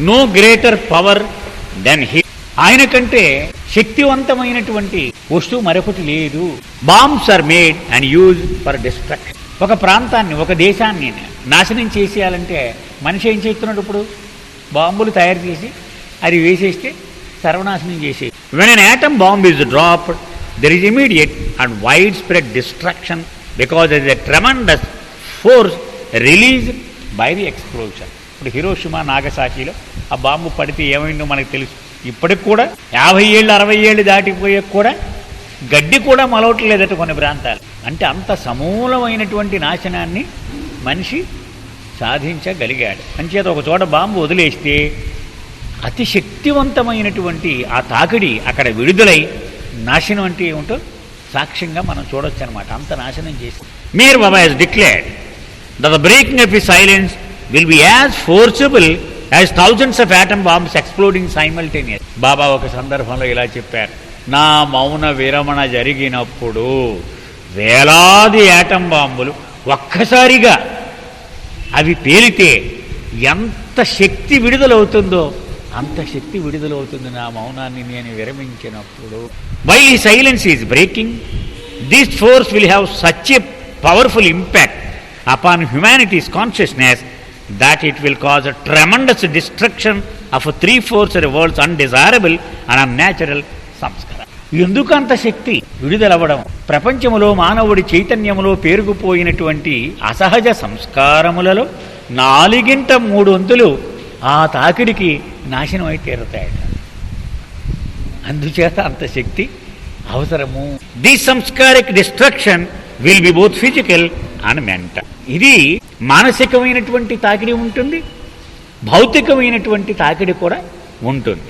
No greater power than he. ఆయన కంటే శక్తివంతమైనటువంటి వస్తువు మరొకటి లేదు. Bombs are made and use for destruction. ఒక ప్రాంతాన్ని, ఒక దేశాన్ని నాశనం చేసేయాలంటే మనిషి ఏం చేస్తున్నాడు? ఇప్పుడు బాంబులు తయారు చేసి అది వేసేస్తే సర్వనాశనం చేసే. When an atom bomb is dropped there is immediate and wide spread destruction because it is a tremendous force release by the explosion. ఇప్పుడు హిరోషిమా నాగసాకిలో ఆ బాంబు పడితే ఏమైందో మనకు తెలుసు. ఇప్పటికి కూడా 50 ఏళ్ళు 60 ఏళ్ళు దాటిపోయే కూడా గడ్డి కూడా మొలవట్లేదట కొన్ని ప్రాంతాలు. అంటే అంత సమూలమైనటువంటి నాశనాన్ని మనిషి సాధించగలిగాడు. అంచేత ఒక చోట బాంబు వదిలేస్తే అతి శక్తివంతమైనటువంటి ఆ తాకిడి అక్కడ విడుదలై నాశనం అంటే ఏమిటో సాక్ష్యంగా మనం చూడొచ్చు అనమాట. అంత నాశనం చేసి Meher Baba has declared that the breaking of his silence will be as forcible as thousands of atom bombs exploding simultaneous. Baba ఒక సందర్భంలో ఇలా చెప్పారు, నా మౌన విరమణ జరిగినప్పుడు వేలాది ఆటం బాంబులు ఒక్కసారిగా అవి పేలితే ఎంత శక్తి విడుదలవుతుందో అంత శక్తి విడుదలవుతుంది నా మౌనాన్ని నేను విరమించినప్పుడు. వైల్ ఈ silence is breaking this force will have such a powerful impact upon humanities consciousness that it will cause a tremendous destruction of 3/4 of the world's undesirable and unnatural samskara. ఎందుకంత శక్తి విడుదలవ్వడం? ప్రపంచములో మానవుడి చైతన్యములో పేరుకుపోయినటువంటి అసహజ సంస్కారములలో 4/3 ఆ తాకిడికి నాశనం అయి తీరుతాయట. అందుచేత అంత శక్తి అవసరము. This sanskaric destruction will be both physical and mental. ఇది మానసికమైనటువంటి తాకిడి ఉంటుంది, భౌతికమైనటువంటి తాకిడి కూడా ఉంటుంది.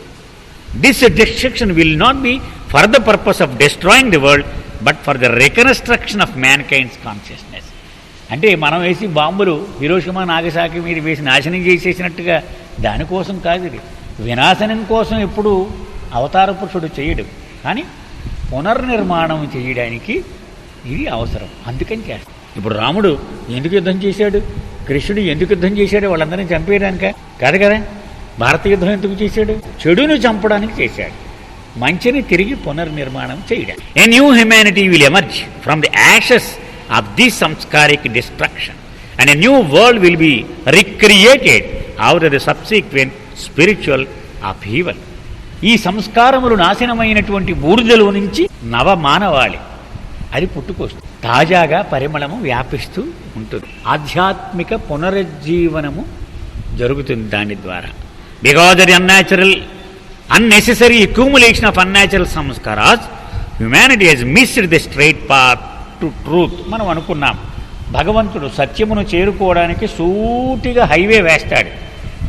This destruction will not be for the purpose of destroying the world but for the reconstruction of mankind's consciousness. అంటే మనం వేసి బాంబులు హిరోషిమా నాగసాకి మీద వేసి నాశనం చేసేసినట్టుగా దానికోసం కాదు. ఇది వినాశనం కోసం ఎప్పుడు అవతార పురుషుడు చేయడు, కానీ పునర్నిర్మాణం చేయడానికి ఇది అవసరం. అందుకని చేస్తాడు. ఇప్పుడు రాముడు ఎందుకు యుద్ధం చేశాడు? కృష్ణుడు ఎందుకు యుద్ధం చేశాడు? వాళ్ళందరినీ చంపేయడానిక కాదు కదా. భారత యుద్ధం ఎందుకు చేశాడు? చెడును చంపడానికి చేశాడు, మంచిని తిరిగి పునర్నిర్మాణం చేయడానికి. A new humanity will emerge from the ashes of this sanskaric destruction and a new world will be recreated out of the subsequent spiritual upheaval. ఈ సంస్కారములు నాశనమైనటువంటి బూడిదలో నుంచి నవ మానవాళి అది పుట్టుకొస్తుంది. తాజాగా పరిమళము వ్యాపిస్తూ ఉంటుంది. ఆధ్యాత్మిక పునరుజ్జీవనము జరుగుతుంది దాని ద్వారా. బికాజ్ అది unnecessary accumulation of unnatural sanskaras humanity has missed the straight path to truth. మనం అనుకున్నాం భగవంతుడు సత్యమును చేరుకోవడానికి సూటిగా హైవే వేస్తాడు,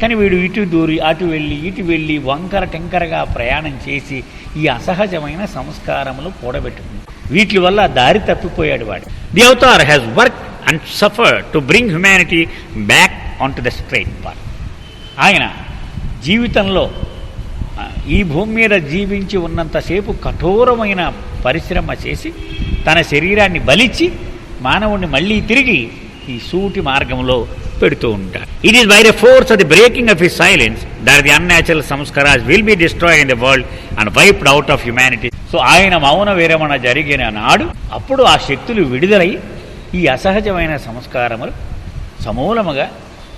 కానీ వీడు ఇటు దూరి అటు వెళ్ళి ఇటు వెళ్ళి వంకర టెంకరగా ప్రయాణం చేసి ఈ అసహజమైన సంస్కారములు కూడబెట్టుకుంది. వీటి వల్ల దారి తప్పిపోయాడు వాడు. The Avatar has work and suffer to bring humanity back on to the straight path. ఆయన జీవితంలో ఈ భూమి మీద జీవించి ఉన్నంతసేపు కఠోరమైన పరిశ్రమ చేసి తన శరీరాన్ని బలిచి మానవుడిని మళ్ళీ తిరిగి ఈ సూటి మార్గంలో పెడుతూ ఉంటాడు. It is by the force of the breaking of his silence that the unnatural sanskaras will be destroyed in the world and wiped out of humanity. So ఆయన మౌన విరమణ జరిగిన నాడు అప్పుడు ఆ శక్తులు విడుదలై ఈ అసహజమైన సంస్కారములు సమూలముగా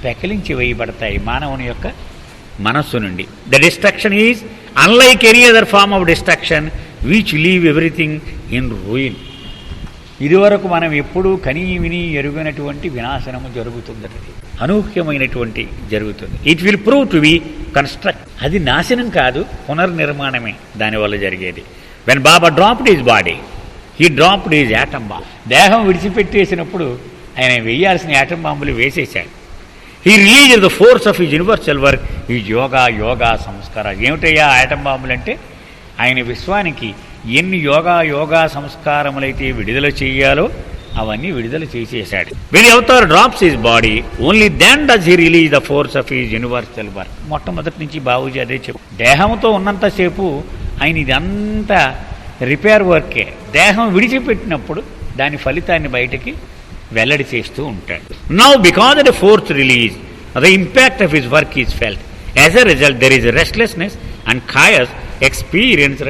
పెకిలించి వేయబడతాయి మానవుని యొక్క మనస్సు నుండి. The destruction is unlike any other form of destruction which leave everything in ruin. ఇదివరకు మనం ఎప్పుడూ కనీ విని ఎరుగనటువంటి వినాశనము జరుగుతుందట, అనూహ్యమైనటువంటి జరుగుతుంది. It will prove to be construct. అది నాశనం కాదు, పునర్నిర్మాణమే దానివల్ల జరిగేది. When Baba dropped his body he dropped his atom bomb. దేహం విడిచిపెట్టేసినప్పుడు ఆయన వేయాల్సిన యాటమ్ బాంబులు వేసేశాడు. He release the force of his universal work is yoga sanskara. ఏమిటయ్యా యాటమ్ బాంబులు అంటే? ఆయన విశ్వానికి ఎన్ని యోగా సంస్కారములైతే విడుదల చేయాలో అవన్నీ విడుదల చేసేశాడు. When avatar drops his body only then does he release the force of his universal work. మొట్టమొదటి నుంచి బాబూజీ అదే చెప్పు. దేహంతో ఉన్నంతసేపు ఆయన ఇదంతా రిపేర్ వర్కే. దేహం విడిచిపెట్టినప్పుడు దాని ఫలితాన్ని బయటకి వెల్లడి చేస్తూ ఉంటాడు. Now because of the force release the impact of his work is felt. As a result, there is restlessness and chaos experienced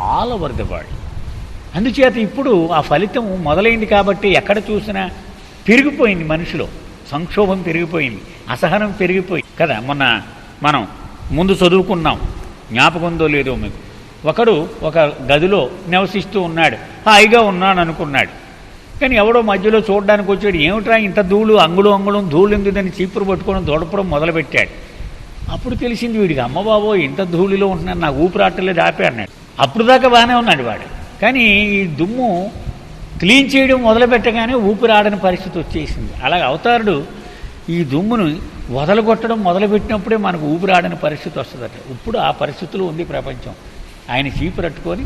all over the world. అందుచేత ఇప్పుడు ఆ ఫలితం మొదలైంది కాబట్టి ఎక్కడ చూసినా పెరిగిపోయింది, మనిషిలో సంక్షోభం పెరిగిపోయింది, అసహనం పెరిగిపోయింది కదా. మొన్న మనం ముందు చదువుకున్నాం, జ్ఞాపకందో లేదో మీకు. ఒకడు ఒక గదిలో నివసిస్తూ ఉన్నాడు, హాయిగా ఉన్నాను అనుకున్నాడు. కానీ ఎవడో మధ్యలో చూడడానికి వచ్చాడు, ఏమిట్రా ఇంత ధూళు, అంగుళం ధూళు ఎందుదని చీపురు పట్టుకోవడం దూడపడం మొదలుపెట్టాడు. అప్పుడు తెలిసింది వీడికి, అమ్మబాబో ఇంత ధూళిలో ఉంటున్నాను, నాకు ఊపిరాటలేదు ఆపే అన్నాడు. అప్పుడు దాకా బాగానే ఉన్నాడు వాడు, కానీ ఈ దుమ్ము క్లీన్ చేయడం మొదలుపెట్టగానే ఊపిరాడని పరిస్థితి వచ్చేసింది. అలాగే అవతారుడు ఈ దుమ్మును వదలగొట్టడం మొదలుపెట్టినప్పుడే మనకు ఊపిరాడని పరిస్థితి వస్తుందట. ఇప్పుడు ఆ పరిస్థితుల్లో ఉంది ప్రపంచం. ఆయన చీపురట్టుకొని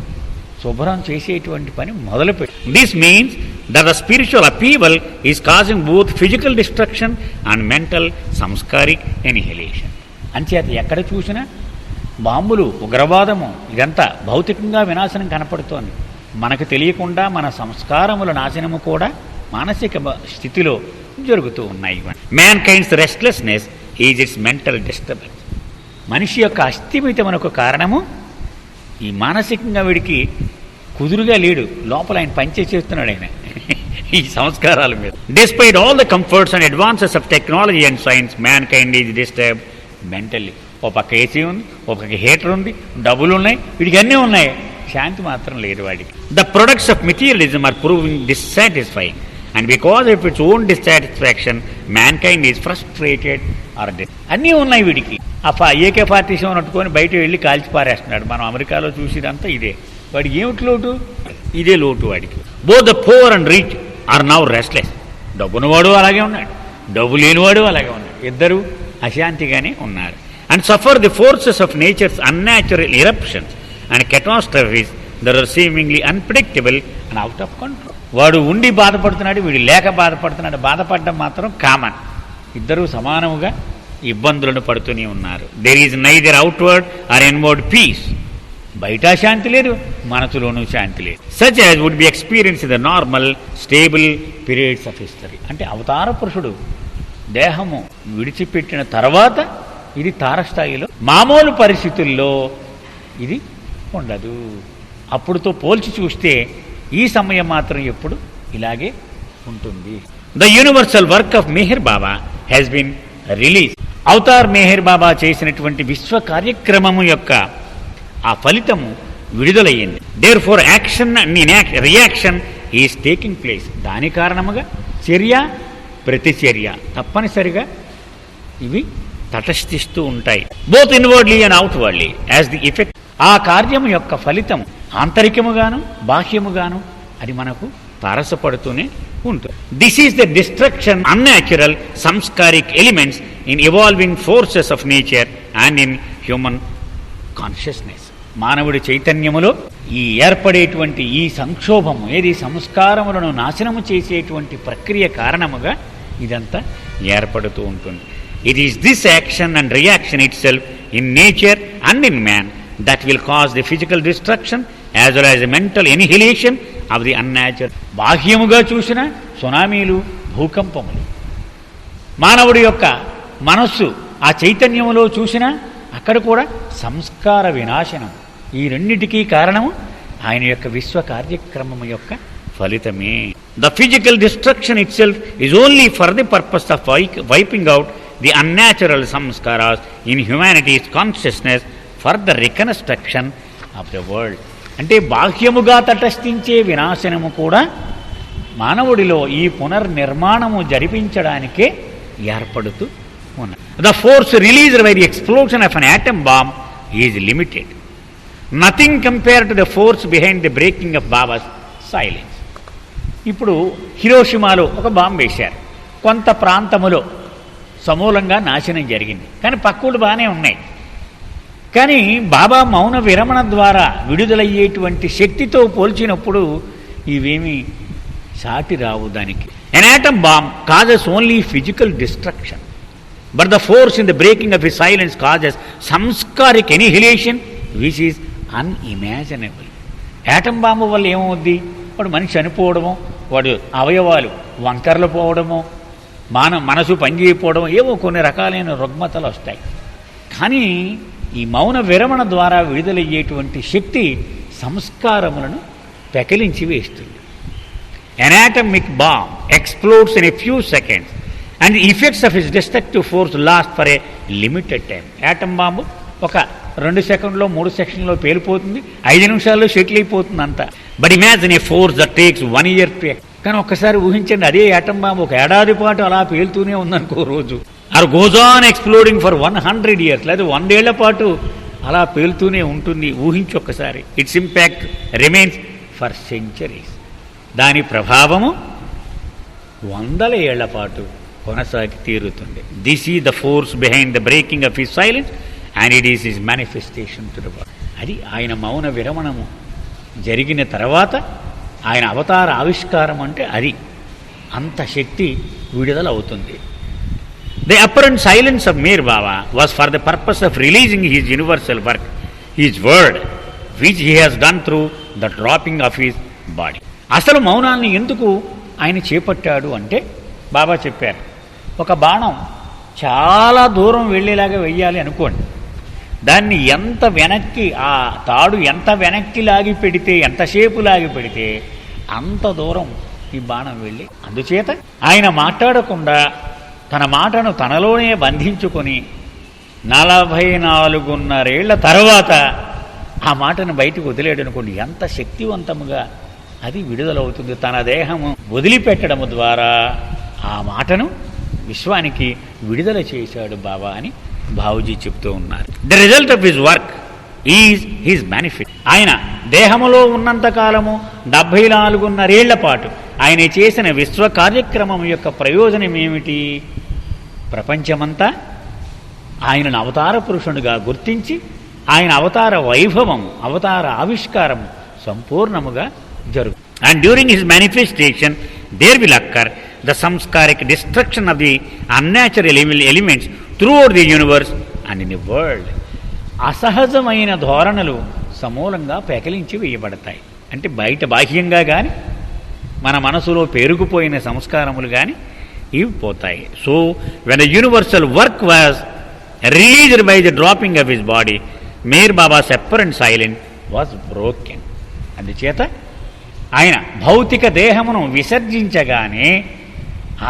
శుభ్రం చేసేటువంటి పని మొదలుపెట్టి. This means that the spiritual upheaval is causing both physical destruction and mental sanskaric annihilation. అంచేత ఎక్కడ చూసినా బాంబులు, ఉగ్రవాదము, ఇదంతా భౌతికంగా వినాశనం కనపడుతోంది. మనకు తెలియకుండా మన సంస్కారముల నాశనము కూడా మానసిక స్థితిలో జరుగుతూ ఉన్నాయి. Man kinds restlessness is it's mental disturbance. మనిషి యొక్క అస్థిమితమునకు కారణము ఈ మానసికంగా వీడికి కుదురుగా లేడు, లోపల ఆయన పనిచేస్తున్నాడు ఆయన ఈ సంస్కారాల మీద. Despite all the comforts and advances of technology and science, mankind is disturb mentally. ఓ పక్క ఏసీ ఉంది, ఓ పక్క హీటర్ ఉంది, డబ్బులు ఉన్నాయి, వీడికి అన్నీ ఉన్నాయి, శాంతి మాత్రం లేదు వాడికి. The products of materialism are proving dissatisfying, and because of its own dissatisfaction mankind is frustrated are అన్నీ ఉన్నాయి వీడికి. ఆ AK-47 పట్టుకొని బయట వెళ్ళి కాల్చి పారేస్తున్నాడు. మనం అమెరికాలో చూసేదంతా ఇదే. వాడికి ఏమిటి లోటు? ఇదే లోటు వాడికి. Both the poor and rich are now restless. డబ్బున్నవాడు అలాగే ఉన్నాడు, డబ్బు లేనివాడు అలాగే ఉన్నాడు, ఇద్దరు అశాంతిగానే ఉన్నారు. And suffer the forces of nature's unnatural eruptions and catastrophes that are seemingly unpredictable and out of control. వాడు ఉండి బాధపడుతున్నాడు, వీడు లేక బాధపడుతున్నాడు. బాధపడడం మాత్రం కామన్, ఇద్దరూ సమానముగా ఇబ్బందులను పడుతూనే ఉన్నారు. There is neither outward or inward peace. బయట శాంతి లేదు, మనసులోనూ శాంతి లేదు. Such as would be experience in the normal stable periods of history. అంటే అవతార పురుషుడు దేహము విడిచిపెట్టిన తర్వాత ఇది తారస్థాయిలో, మామూలు పరిస్థితుల్లో ఇది ఉండదు. అప్పుడుతో పోల్చి చూస్తే ఈ సమయం మాత్రం ఎప్పుడు ఇలాగే ఉంటుంది. The universal work of Meher Baba has been release. Avatar Meher Baba చేసినటువంటి విశ్వ కార్యక్రమము యొక్క ఆ ఫలితము విడుదలయ్యింది. Therefore action and reaction is taking place. దాని కారణముగా చర్య ప్రతిచర్య తప్పనిసరిగా ఇవి తటస్థిస్తూ ఉంటాయి. Both inwardly and outwardly as the effect. ఆ కార్యము యొక్క ఫలితం ఆంతరికముగాను బాహ్యముగాను అది మనకు తారసపడుతూనే ఉంటుంది. This is the destruction unnatural sanskaric elements in evolving forces of nature and in human consciousness. మానవుడి చైతన్యములో ఈ ఏర్పడేటువంటి ఈ సంక్షోభము, ఏది సంస్కారములను నాశనము చేసేటువంటి ప్రక్రియ కారణముగా ఇదంతా ఏర్పడుతూ ఉంటుంది. It is this action and reaction it self in nature and in man that will cause the physical destruction as well as the mental annihilation of the unnatural. బాహ్యముగా చూసిన సునామీలు, భూకంపములు, మానవుడి యొక్క మనస్సు ఆ చైతన్యములో చూసినా అక్కడ కూడా సంస్కార వినాశనం. ఈ రెండింటికీ కారణము ఆయన యొక్క విశ్వ కార్యక్రమము యొక్క ఫలితమే. The physical destruction itself is only for the purpose of wiping out the unnatural samskaras in humanity's consciousness for the reconstruction of the world. అంటే బాహ్యముగా తటస్థించే వినాశనము కూడా మానవుడిలో ఈ పునర్నిర్మాణము జరిపించడానికే ఏర్పడుతూ ఉన్నది. The force released by the explosion of an atom bomb is limited. Nothing compare to the force behind the breaking of babas silence. ఇప్పుడు హిరోషిమాలో ఒక bomb వేశారు, కొంత ప్రాంతములో సమూలంగా నాశనం జరిగింది, కానీ పక్కూళ్ళు బాగానే ఉన్నాయి. కానీ బాబా మౌన విరమణ ద్వారా విడుదలయ్యేటువంటి శక్తితో పోల్చినప్పుడు ఇవేమీ సాటి రావు దానికి. An atom bomb causes only physical destruction, but the force in the breaking of his silence causes sanskaric annihilation which is unimaginable. Atom bomb వల్ల ఏమవుద్ది? వాడు మనిషి చనిపోవడము, వాడు అవయవాలు వంకర్లు పోవడము, మనసు పనిచేయకపోవడము, ఏవో కొన్ని రకాలైన రుగ్మతలు వస్తాయి. కానీ ఈ మౌన విరమణ ద్వారా విడుదలయ్యేటువంటి శక్తి సంస్కారములను పెకలించి వేస్తుంది. An atomic bomb explodes in a few seconds and the effects of its destructive force last for a limited time. Atom bomb ఒక 2 సెకండ్లో 3 సెకండ్లో పేలిపోతుంది, 5 నిమిషాల్లో షెటిల్ అయిపోతుంది అంతా. But imagine a force that takes 1 year to. కానీ ఒక్కసారి ఊహించండి, అదే ఆటం బాంబు 1 ఏడాది పాటు అలా పేలుతూనే ఉందనుకో రోజు. Or goes on exploding for 100 years, లేదా 100 ఏళ్ల పాటు అలా పేలుతూనే ఉంటుంది. ఊహించి ఒక్కసారి. It's impact remains for centuries. దాని ప్రభావము 100 ఏళ్ల పాటు కొనసాగి తీరుతుంది. This is the force behind the breaking of his silence and it is his manifestation to the world. అది ఆయన మౌన విరమణము జరిగిన తర్వాత ఆయన అవతార ఆవిష్కారం అంటే అది. అంత శక్తి విడుదల అవుతుంది. The apparent silence of Meher Baba was for the purpose of releasing his universal work, his word which he has done through the dropping of his body. అసలు మౌనాన్ని ఎందుకు ఆయన చేపట్టాడు అంటే బాబా చెప్పారు, ఒక బాణం చాలా దూరం వెళ్ళేలాగా వెయ్యాలి అనుకోండి, దాన్ని ఎంత వెనక్కి, ఆ తాడు ఎంత వెనక్కి లాగి పెడితే, ఎంతసేపు లాగి పెడితే అంత దూరం ఈ బాణం వెళ్ళి. అందుచేత ఆయన మాట్లాడకుండా తన మాటను తనలోనే బంధించుకొని 44.5 ఏళ్ల తర్వాత ఆ మాటను బయటకు వదిలేడు అనుకోండి, ఎంత శక్తివంతముగా అది విడుదలవుతుంది. తన దేహము వదిలిపెట్టడము ద్వారా ఆ మాటను విశ్వానికి విడుదల చేశాడు బాబా అని బాబూజీ చెప్తూ ఉన్నారు. The result of his work is his benefit. ఆయన దేహములో ఉన్నంతకాలము 74.5 ఏళ్ల పాటు ఆయన చేసిన విశ్వ కార్యక్రమం యొక్క ప్రయోజనం ఏమిటి? ప్రపంచమంతా ఆయనను అవతార పురుషునిగా గుర్తించి ఆయన అవతార వైభవం, అవతార ఆవిష్కారం సంపూర్ణముగా జరుగు. And during his manifestation there will occur the sanskaric destruction of the unnatural elements throughout the universe and in the world. అసహజమైన ధోరణులు సమూలంగా పెకలించి వేయబడతాయి. అంటే బయట బాహ్యంగా కానీ మన మనసులో పేరుకుపోయిన సంస్కారములు కానీ ఇవి పోతాయి. So when the universal work was released by the dropping of his body, Meher Baba's apparent silent was broken. అందుచేత ఆయన భౌతిక దేహమును విసర్జించగానే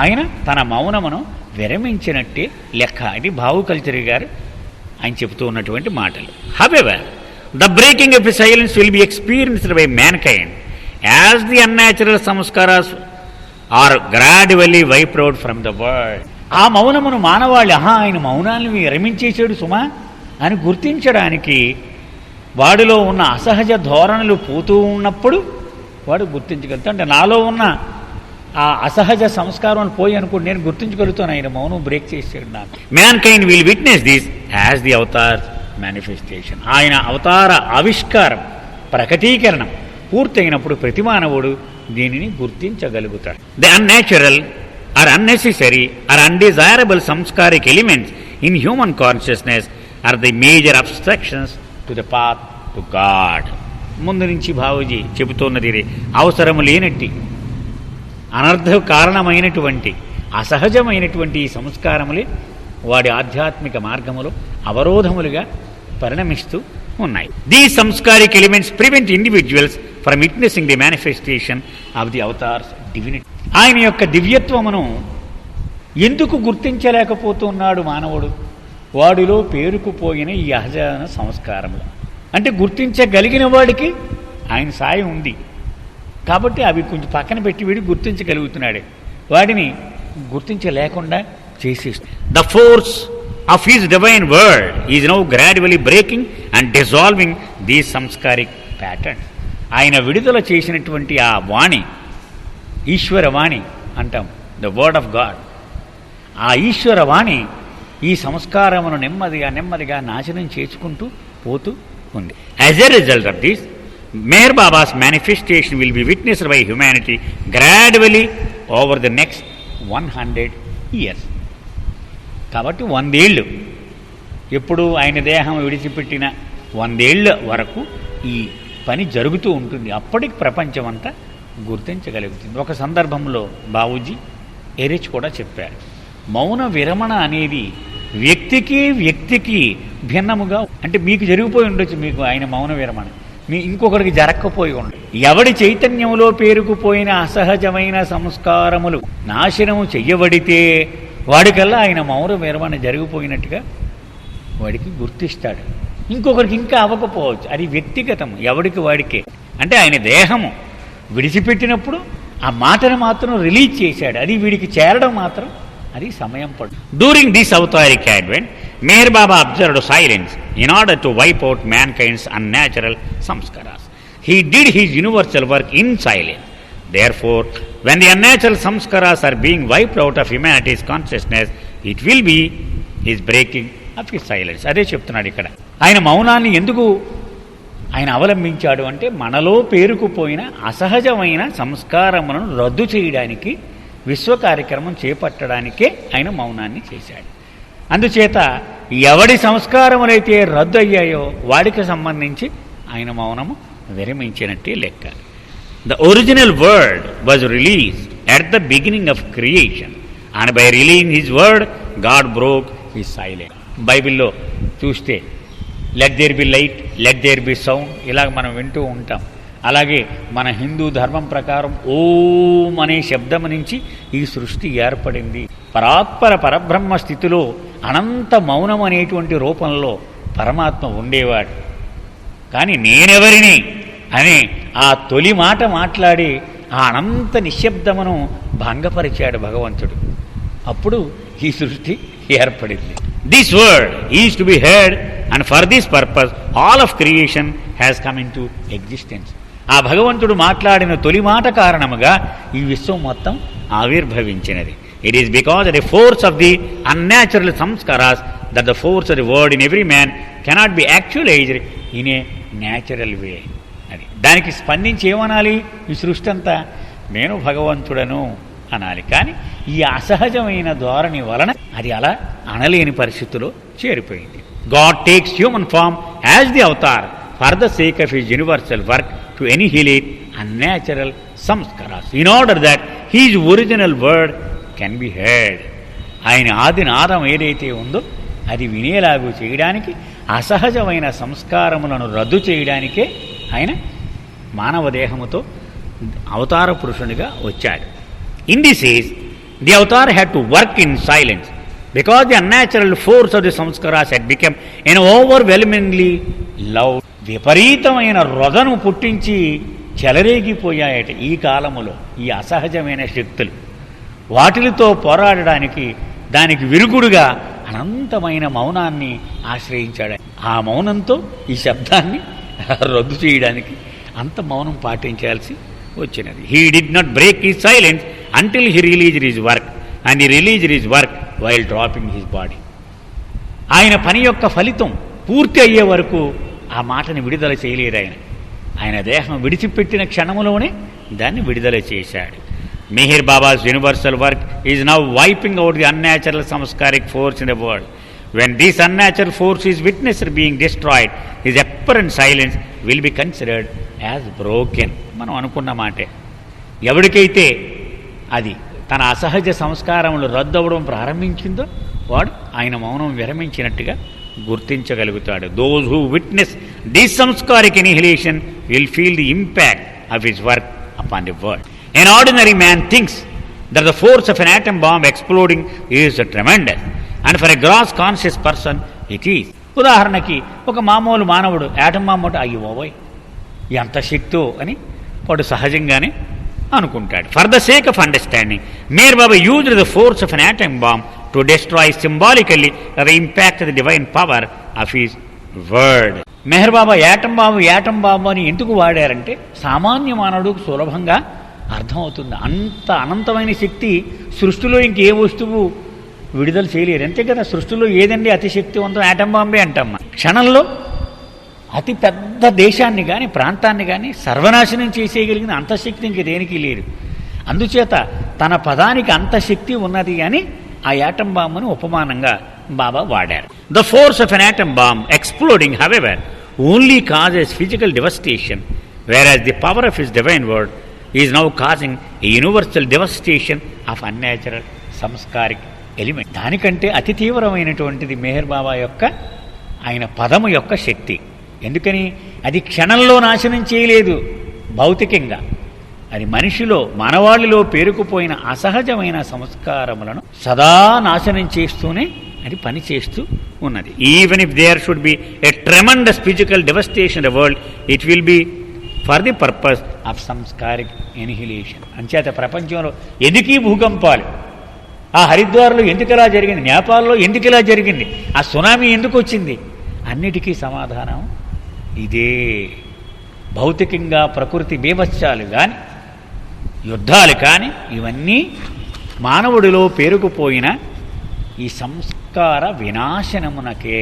ఆయన తన మౌనమును విరమించినట్టే లెక్క. ఇది భావు కల్చరీ గారు ఆయన చెబుతూ ఉన్నటువంటి మాటలు. However the breaking of the silence will be experienced by mankind as the unnatural sanskaras are gradually wiped out from the world. ఆ మౌనమును మానవాళి ఆయన మౌనాన్ని విరమించేశాడు సుమా అని గుర్తించడానికి వాడిలో ఉన్న అసహజ ధోరణులు పోతూ ఉన్నప్పుడు వాడు గుర్తించగలుగుతాడు. అంటే నాలో ఉన్న ఆ అసహజ సంస్కారం పోయి అనుకోండి, నేను గుర్తించగలుగుతాను ఆయన మౌనం బ్రేక్ చేసాడు నాకు. Mankind will witness this as the Avatar manifestation. ఆయన అవతార ఆవిష్కారం, ప్రకటీకరణం పూర్తయినప్పుడు ప్రతి మానవుడు దీనిని గుర్తించగలుగుతాడు. The unnatural or unnecessary or undesirable sanskaric elements in human consciousness are the major abstractions to the path to God. ముందు నుంచి బాబూజీ చెబుతున్నది అవసరము లేనట్టి, అనర్థ కారణమైనటువంటి, అసహజమైనటువంటి ఈ సంస్కారములే వాడి ఆధ్యాత్మిక మార్గములో అవరోధములుగా పరిణమిస్తూ ఉన్నాయి. These sanskaric elements prevent individuals from witnessing the manifestation of the Avatar's divinity. ఆయన యొక్క దివ్యత్వమును ఎందుకు గుర్తించలేకపోతున్నాడు మానవుడు? వాడిలో పేరుకుపోయిన ఈ అహజాన సంస్కారములు. అంటే గుర్తించగలిగిన వాడికి ఆయన సాయం ఉంది కాబట్టి అవి కొంచెం పక్కన పెట్టి వీడి గుర్తించగలుగుతున్నాడు. వాడిని గుర్తించలేకుండా చేసేస్తుంది. The force of his divine word is now gradually breaking and dissolving these sanskaric patterns. ఆయన విడుదల చేసినటువంటి ఆ వాణి, ఈశ్వర వాణి అంటాం, ద వర్డ్ ఆఫ్ గాడ్. ఆ ఈశ్వర వాణి ఈ సంస్కారమును నెమ్మదిగా నెమ్మదిగా నాశనం చేసుకుంటూ పోతూ ఉంది. As a result of this, Meher Baba's manifestation will be witnessed by humanity gradually over the next 100 years. కాబట్టి 100 ఏళ్ళు, ఎప్పుడు ఆయన దేహం విడిచిపెట్టిన 100 ఏళ్ళ వరకు ఈ పని జరుగుతూ ఉంటుంది. అప్పటికి ప్రపంచం అంతా గుర్తించగలుగుతుంది. ఒక సందర్భంలో బాబూజీ ఎరిచ్ కూడా చెప్పారు, మౌన విరమణ అనేది వ్యక్తికి భిన్నముగా, అంటే మీకు జరిగిపోయి ఉండొచ్చు, మీకు ఆయన మౌన విరమణ, మీ ఇంకొకరికి జరక్కపోయి ఉండదు. ఎవడి చైతన్యంలో పేరుకుపోయిన అసహజమైన సంస్కారములు నాశనము చెయ్యబడితే వాడికల్లా ఆయన మౌన విరమణ జరిగిపోయినట్టుగా వాడికి గుర్తిస్తాడు. ఇంకొకరికి ఇంకా అవ్వకపోవచ్చు, అది వ్యక్తిగతం, ఎవడికి వాడికే. అంటే ఆయన దేహము విడిచిపెట్టినప్పుడు ఆ మాటను మాత్రం రిలీజ్ చేశాడు, అది వీడికి చేరడం మాత్రం అది సమయం పడు. During this avataric advent Meher Baba observed silence in order to wipe out mankind's unnatural samskaras. He did his universal work in silence. Therefore, when the unnatural samskaras are being wiped out of humanity's consciousness, it will be his breaking of his silence. అదే చెప్తున్నాడు ఇక్కడ. ఆయన మౌనాన్ని ఎందుకు ఆయన అవలంబించాడు అంటే, మనలో పేరుకుపోయిన అసహజమైన సంస్కారములను రద్దు చేయడానికి, విశ్వ కార్యక్రమం చేపట్టడానికే ఆయన మౌనాన్ని చేశాడు. అందుచేత ఎవడి సంస్కారములైతే రద్దు అయ్యాయో వాడికి సంబంధించి ఆయన మౌనము విరమించినట్టే లెక్క. The original word was released at the beginning of creation and by releasing his word God broke his silence. బైబిల్లో చూస్తే let there be light, let there be sound, ఇలాగ మనం వింటూ ఉంటాం. అలాగే మన హిందూ ధర్మం ప్రకారం ఓం అనే శబ్దం నుంచి ఈ సృష్టి ఏర్పడింది. పరాత్పర పరబ్రహ్మ స్థితిలో అనంత మౌనం అనేటువంటి రూపంలో పరమాత్మ ఉండేవాడు. కానీ నేనెవరిని అనే ఆ తొలి మాట మాట్లాడి ఆ అనంత నిశ్శబ్దమును భంగపరిచాడు భగవంతుడు. అప్పుడు ఈ సృష్టి ఏర్పడింది. This word is to be heard and for this purpose all of creation has come in to existence. ఆ భగవంతుడు మాట్లాడిన తొలి మాట కారణముగా ఈ విశ్వం మొత్తం ఆవిర్భవించినది. It is because of the force of the unnatural samskaras that the force of the word in every man cannot be actualized in a natural way. అది దానికి స్పందించి ఏమనాలి? ఈ సృష్టి అంతా నేను భగవంతుడను అనాలి. కానీ ఈ అసహజమైన ధోరణి వలన అది అలా అనలేని పరిస్థితిలో చేరిపోయింది. God takes human form as the avatar for the sake of his universal work to annihilate unnatural samskaras in order that his original word can be heard. ఆయన ఆది నాదం ఏదైతే ఉందో అది వినేలాగూ చేయడానికి, అసహజమైన సంస్కారములను రద్దు చేయడానికే ఆయన మానవ దేహముతో అవతార పురుషునిగా వచ్చాడు. In this is the avatar had to work in silence because the unnatural force of the sanskaras had become an overwhelmingly love. విపరీతమైన రొదను పుట్టించి చెలరేగిపోయాయట ఈ కాలములో ఈ అసహజమైన శక్తులు. వాటిలతో పోరాడడానికి దానికి విరుగుడుగా అనంతమైన మౌనాన్ని ఆశ్రయించాడు. ఆ మౌనంతో ఈ శబ్దాన్ని రద్దు చేయడానికి అంత మౌనం పాటించాల్సి వచ్చినది. He did not break his silence until he released his work and he released his work while dropping his body. ఆయన పని యొక్క ఫలితం పూర్తి అయ్యే వరకు ఆ మాటని విడుదల చేయలేదు. ఆయన దేహం విడిచిపెట్టిన క్షణములోనే దాన్ని విడుదల చేశాడు. Meher Baba's universal work is now wiping out the unnatural samskaric force in the world. When this unnatural force is witnessed being destroyed, his apparent silence will be considered as broken. మనం అనుకున్న మాటే. ఎవరికైతే అది తన అసహజ సంస్కారములు రద్దవడం ప్రారంభించిందో వాడు ఆయన మౌనం విరమించినట్టుగా గుర్తించగలుగుతాడు. Those who witness this samskaric annihilation will feel the impact of his work upon the world. An ordinary man thinks that the force of an atom bomb exploding is tremendous, and for a gross conscious person it is. ఉదాహరణకి ఒక మామూలు మానవుడు atom bomb అంటే అయ్యో బాబోయ్ ఎంత శక్తో అని వాడు సహజంగానే అనుకుంటాడు. For the sake of understanding Meher Baba used the force of an atom bomb to destroy symbolically the impact of the divine power of his word. Meher Baba atom bomb అని ఎందుకు వాడారంటే సామాన్య మానవుడికి సులభంగా అర్థమవుతుంది. అంత అనంతమైన శక్తి సృష్టిలో ఇంకే వస్తువు విడుదల చేయలేరు. అంతే కదా, సృష్టిలో ఏదండి అతి శక్తివంతం? యాటమ్ బాంబే అంటాం. క్షణంలో అతి పెద్ద దేశాన్ని కానీ ప్రాంతాన్ని కానీ సర్వనాశనం చేసేయగలిగిన అంతశక్తి ఇంక దేనికి లేదు. అందుచేత తన పదానికి అంత శక్తి ఉన్నది అని ఆ యాటమ్ బాంబును ఉపమానంగా బాబా వాడారు. The force of an atom bomb exploding however only causes physical devastation, whereas the power of his divine word is now causing a universal devastation of unnatural samskaric element. దానికంటే అతి తీవ్రమైనటువంటిది మెహర్ బాబా యొక్క ఆయన పదము యొక్క శక్తి. ఎందుకని అది క్షణంలో నాశనం చేయలేదు భౌతికంగా, అది మనిషిలో మానవాళిలో పేరుకుపోయిన అసహజమైన సంస్కారములను సదా నాశనం చేస్తూనే అది పనిచేస్తూ ఉన్నది. Even if there should be a tremendous physical devastation the world, it will be for the purpose of sanskaric annihilation. అంచేత ప్రపంచంలో ఎందుకీ భూకంపాలు, ఆ హరిద్వార్లో ఎందుకు ఇలా జరిగింది, నేపాల్లో ఎందుకు ఇలా జరిగింది, ఆ సునామీ ఎందుకు వచ్చింది, అన్నిటికీ సమాధానం ఇదే. భౌతికంగా ప్రకృతి బీభత్సాలు కానీ యుద్ధాలు కానీ ఇవన్నీ మానవుడిలో పేరుకుపోయిన ఈ సంస్కార వినాశనమునకే.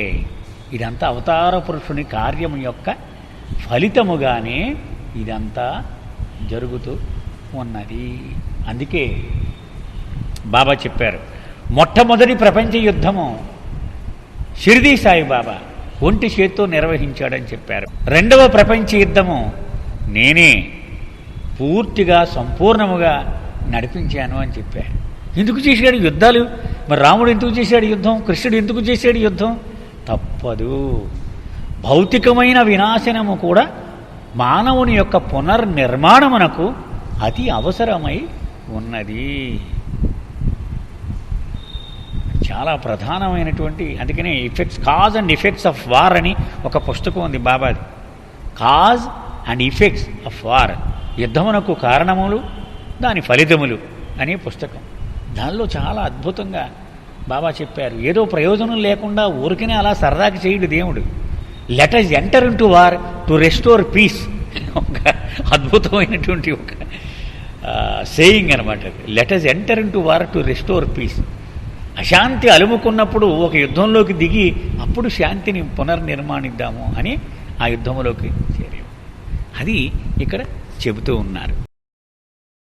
ఇదంతా అవతార పురుషుని కార్యము యొక్క ఫలితముగానే ఇదంతా జరుగుతూ ఉన్నది. అందుకే బాబా చెప్పారు, మొట్టమొదటి ప్రపంచ యుద్ధము షిరిడీ సాయిబాబా ఒంటి చేత్తో నిర్వహించాడని చెప్పారు. రెండవ ప్రపంచ యుద్ధము నేనే పూర్తిగా సంపూర్ణముగా నడిపించాను అని చెప్పారు. ఎందుకు చేశాడు యుద్ధాలు? మరి రాముడు ఎందుకు చేశాడు యుద్ధం, కృష్ణుడు ఎందుకు చేశాడు యుద్ధం? తప్పదు. భౌతికమైన వినాశనము కూడా మానవుని యొక్క పునర్నిర్మాణమునకు అతి అవసరమై ఉన్నది. చాలా ప్రధానమైనటువంటి, అందుకనే cause and effects of war అని ఒక పుస్తకం ఉంది బాబాది. Cause and effects of war, యుద్ధమునకు కారణములు దాని ఫలితములు అనే పుస్తకం. దానిలో చాలా అద్భుతంగా బాబా చెప్పారు. ఏదో ప్రయోజనం లేకుండా ఊరికనే అలా సరదాకి చేయడు దేవుడు. Let us enter into war to restore peace. ఒక అద్భుతమైనటువంటి ఒక సేయింగ్ అనమాట. Let us enter into war to restore peace. అశాంతి అలుముకున్నప్పుడు ఒక యుద్ధంలోకి దిగి అప్పుడు శాంతిని పునర్నిర్మాణిద్దాము అని ఆ యుద్ధంలోకి చేరాము. అది ఇక్కడ చెబుతూ ఉన్నారు.